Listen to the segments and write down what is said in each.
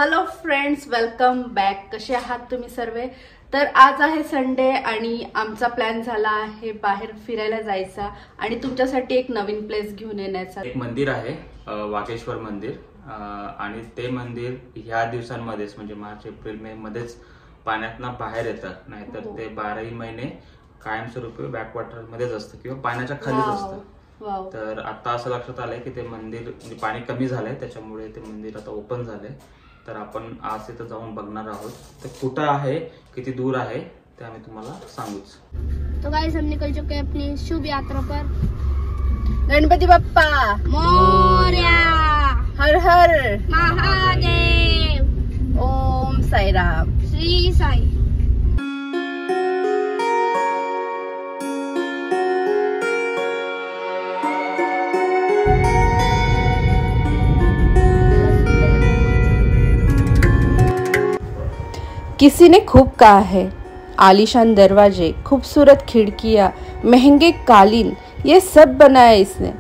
Hello friends, welcome back. कसे आहात तुम्ही सर्व? तर आज आहे संडे आणि आमचा प्लॅन झाला आहे बाहेर फिरायला जायचा आणि तुमच्यासाठी एक नवीन प्लेस घेऊन येण्याचा. एक मंदिर आहे वागेश्वर मंदिर आणि ते मंदिर ह्या दिवसांमध्येच म्हणजे मार्च एप्रिल मे मध्येच पाण्यातनं बाहेर येतं, नाहीतर ते 12ही महिने कायमस्वरूपी बॅकवॉटर मध्येच असतं किंवा पाण्याच्या खालीच असतं. तर आता असं लक्षात आलंय की ते मंदिर म्हणजे पाणी कमी झालंय, त्याच्यामुळे ते मंदिर आता ओपन झालंय. तर आपण आज तिथं जाऊन बघणार आहोत. ते कुठं आहे, किती दूर आहे ते आम्ही तुम्हाला सांगूच. तो गाइस हम निकल चुके हैं अपनी शुभ यात्रा पर. गणपती बाप्पा मोरया. हर हर महादेव. ओम साईराम. श्री साई. किसी ने खूब कहा है, आलीशान दरवाजे, खूबसूरत खिड़कियाँ, महंगे कालीन, ये सब बनाया इसने,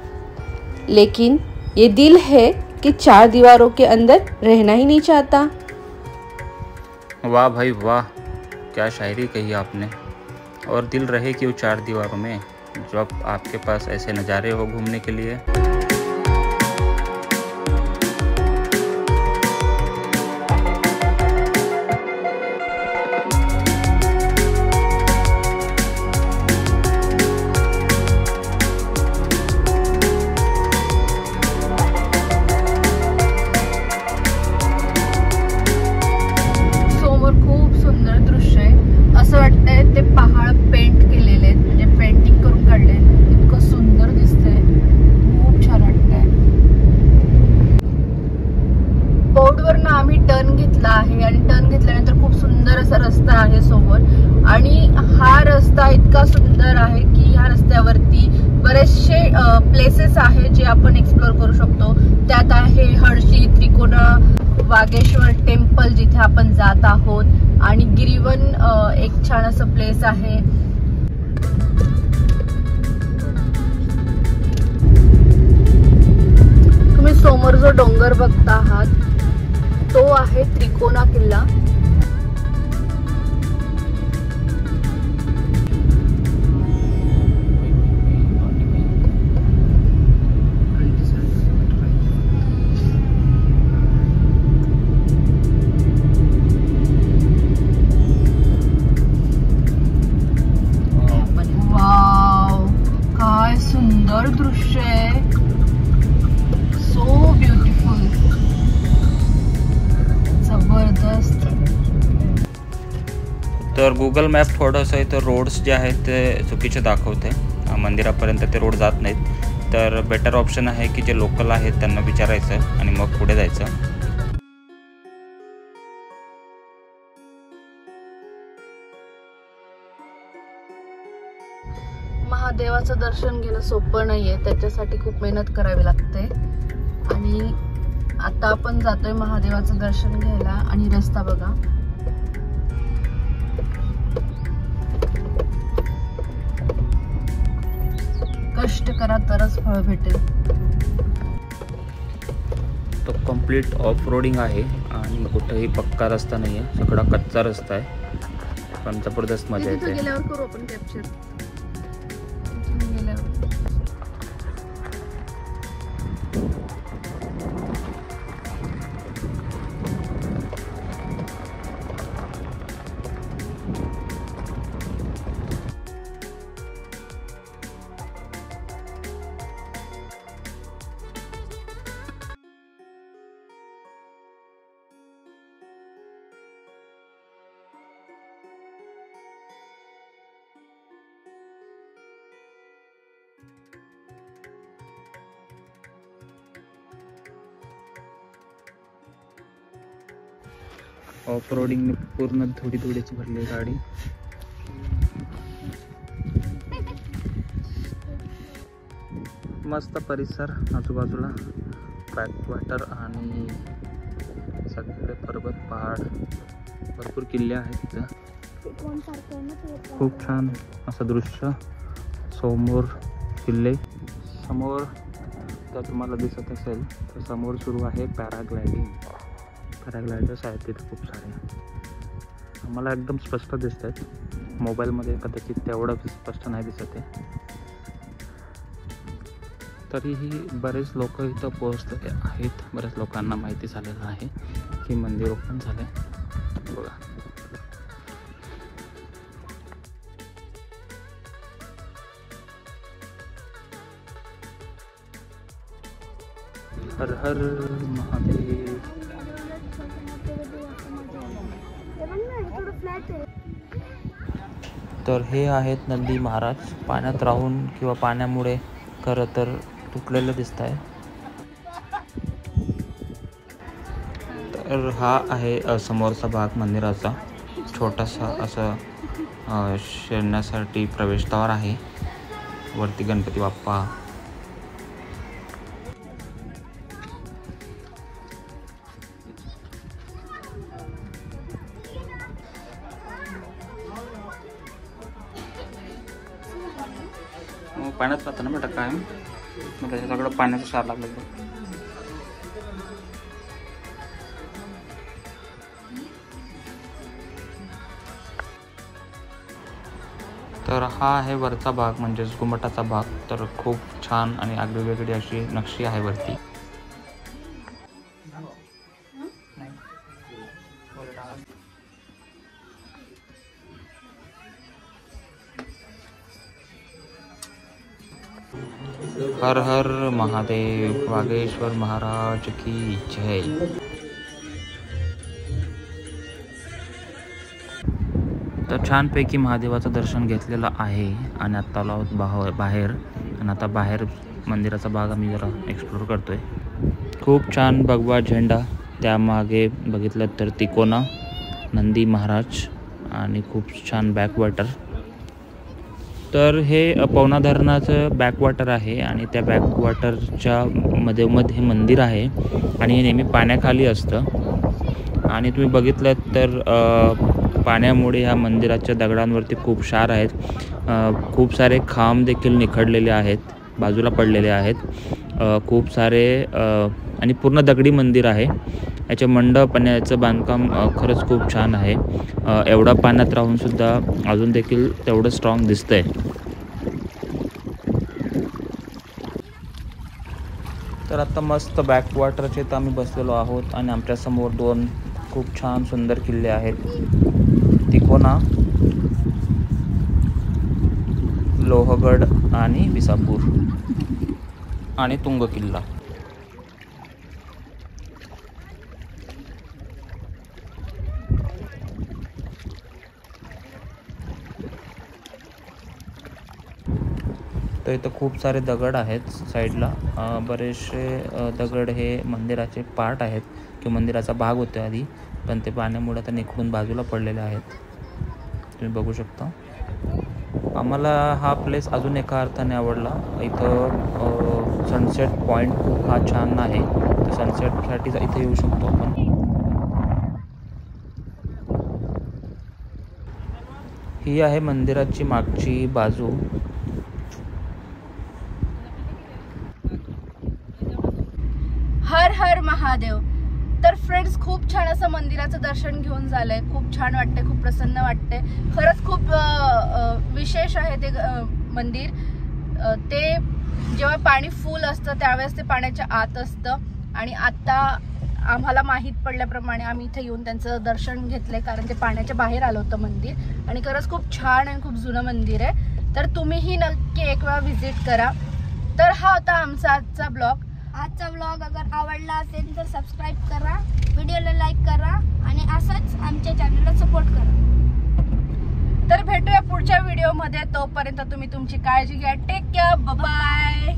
लेकिन ये दिल है कि 4 दीवारों के अंदर रहना ही नहीं चाहता. वाह भाई वाह, क्या शायरी कही आपने. और दिल रहे क्यों 4 दीवारों में जब आपके पास ऐसे नज़ारे हो घूमने के लिए. ते पहाड़ पेंट केलेले आहेत, म्हणजे पेंटिंग करून काढले. इतकं सुंदर दिसतंय, खूप छान वाटतंय. बोर्डवरनं आम्ही टर्न घेतला आहे आणि टर्न घेतल्यानंतर खूप सुंदर असा रस्ता आहे समोर. आणि हा रस्ता इतका सुंदर आहे की ह्या रस्त्यावरती बरेचसे प्लेसेस आहे जे आपण एक्सप्लोर करू शकतो. त्यात आहे हळशी, त्रिकोणा, वागेश्वर टेम्पल जिथे आपण जात आहोत, आणि गिरीवन एक छान असं प्लेस आहे. तुम्ही समोर जो डोंगर बघता आहात तो आहे त्रिकोणा किल्ला. दृश्य आहे, सो ब्युटिफुल, जबरदस्त. तर गुगल मॅप थोडंसं इथं रोड्स जे आहेत ते चुकीचे दाखवते, मंदिरापर्यंत ते रोड जात नाहीत. तर बेटर ऑप्शन आहे की जे लोकल आहेत त्यांना विचारायचं आणि मग पुढे जायचं. महादेवाचं दर्शन घेणं सोपं नाहीये, त्याच्यासाठी खूप मेहनत करावी लागते. आणि आता आपण जातोय महादेवाचं दर्शन घ्यायला. आणि रस्ता बघा, कष्ट करा तरच फळ भेटेल. तो कम्प्लीट ऑफ रोडिंग आहे आणि कुठेही पक्का रस्ता नाहीये, सगळा कच्चा रस्ता आहे, पण जबरदस्त मजा येते. गेल्यावर करू आपण कॅप्चर. ऑफ रोडिंग पूर्ण थोडी थोडीच भरली गाडी. मस्त परिसर, आजूबाजूला बॅकवॉटर आणि सगळे पर्वत, पहाड, भरपूर किल्ले आहेत तिथं. खूप छान असं दृश्य. समोर किल्ले, समोर जर तुम्हाला दिसत असेल तर समोर सुरू आहे पॅराग्लायडिंग. पॅराग्लायडर्स आहेत तिथे खूप सारे, मला एकदम स्पष्ट दिसत आहेत. मोबाईलमध्ये कदाचित तेवढं स्पष्ट नाही दिसत आहे. तरीही बरेच लोक इथं पोहोचलेले आहेत. बऱ्याच लोकांना माहिती झालेलं आहे की मंदिर ओपन झाले. बघा हर हर महादेव. तर हे आहेत नंदी महाराज. पाण्यात राहून किंवा पाण्यामुळे खरं तर तुटलेलं दिसत आहे. तर हा आहे समोरचा भाग मंदिराचा. छोटासा असं शिरण्यासाठी प्रवेशद्वार आहे. वरती गणपती बाप्पा. पाण्यात राहतं ना बेटा कायम, मग त्याच्या सगळं पाण्याचं क्षार लागलं. तर हा आहे वरचा भाग म्हणजेच घुमटाचा भाग. तर खूप छान आणि आगळीवेगळी अशी नक्षी आहे वरती. हर हर महादेव. वागेश्वर महाराज की जय. तर छानपैकी महादेवाचं दर्शन घेतलेलं आहे आणि आत्ता आलो आहोत बाहेर. आणि आता बाहेर मंदिराचा भाग आम्ही जरा एक्सप्लोर करतोय. खूप छान भगवा झेंडा, त्यामागे बघितलं तर तिकोना, नंदी महाराज आणि खूप छान बॅकवॉटर. तर हे पवना धरणाचं बॅकवॉटर आहे आणि त्या बॅकवॉटरच्या मध्ये हे मंदिर आहे आणि हे नेहमी पाण्याखाली असतं. आणि तुम्ही बघितलं तर पाण्यामुळे ह्या मंदिराच्या दगडांवरती खूप क्षार आहेत. खूप सारे खांब देखील निखळलेले आहेत, बाजूला पडलेले आहेत. खूप सारे आणि पूर्ण दगडी मंदिर आहे. याचे मंडप आणि याचं बांधकाम खरंच खूप छान आहे. एवढा पाण्यात राहून सुद्धा अजून देखील तेवढं स्ट्रॉंग दिसतंय. तर आता मस्त बॅकवॉटरचे तर आम्ही बसलेलो आहोत आणि आमच्यासमोर दोन खूप छान सुंदर किल्ले आहेत. तिकोना, लोहगड आणि विसापूर आणि तुंग किल्ला. तर इथं खूप सारे दगड आहेत साईडला. बरेचसे दगड हे मंदिराचे पार्ट आहेत किंवा मंदिराचा भाग होते आधी, पण ते पाण्यामुळे आता निखळून बाजूला पडलेले आहेत. तुम्ही बघू शकता. आम्हाला हा प्लेस अजून एका अर्थाने आवडला. इथं सनसेट पॉईंट खूप हा छान आहे. तर सनसेटसाठी इथे येऊ शकतो आपण. ही आहे मंदिराची मागची बाजू. हर हर महादेव. तर फ्रेंड्स, खूप छान असं मंदिराचं दर्शन घेऊन झालंय. खूप छान वाटते, खूप प्रसन्न वाटते. खरंच खूप विशेष आहे ते मंदिर. ते जेव्हा पाणी फुल असतं त्यावेळेस ते पाण्याच्या आत असतं आणि आता आम्हाला माहीत पडल्याप्रमाणे आम्ही इथे येऊन त्यांचं दर्शन घेतलंय, कारण ते पाण्याच्या बाहेर आलं होतं मंदिर. आणि खरंच खूप छान आणि खूप जुनं मंदिर आहे. तर तुम्हीही नक्की एक वेळा व्हिजिट करा. तर हा होता आमचा आजचा ब्लॉग. आजचा व्लॉग अगर आवडला असेल तर सबस्क्राईब करा, व्हिडिओला लाईक करा आणि असंच आमच्या चॅनलला सपोर्ट करा. तर भेटूया पुढच्या व्हिडिओमध्ये. तोपर्यंत तुम्ही तुमची काळजी घ्या. Take care. बाय.